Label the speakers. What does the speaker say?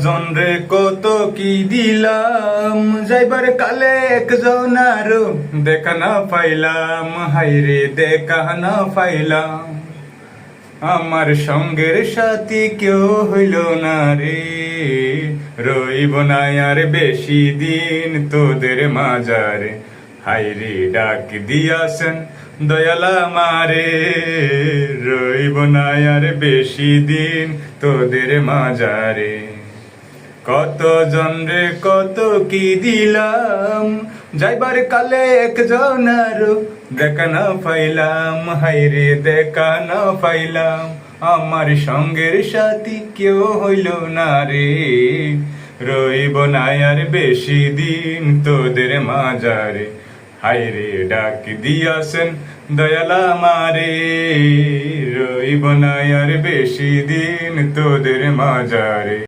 Speaker 1: জন রে কত কি দিলাম, যাইবার কালে একজন আরো দেখা না পাইলাম, হাইরে দেখা না পাইলাম। আমার সঙ্গের সাথী কেউ হইল না রে, রইব না আর বেশি দিন তোদের মাজারে। হাইরে ডাক দিয়াছেন দয়ালা মারে, রইব না আর বেশি দিন তোদের মাজারে। কত জন রে কত কি দিলাম, যাইবার কালে একজন আরো দেখা না পাইলাম, হাইরে দেখা না পাইলাম। আমার সঙ্গের সাথী কেউ হইল না রে, রইব না আর বেশি দিন তোদের মাজারে। হাইরে ডাক দিয়াছেন দয়ালা মারে, রইব না আর বেশি দিন তোদের মাজারে।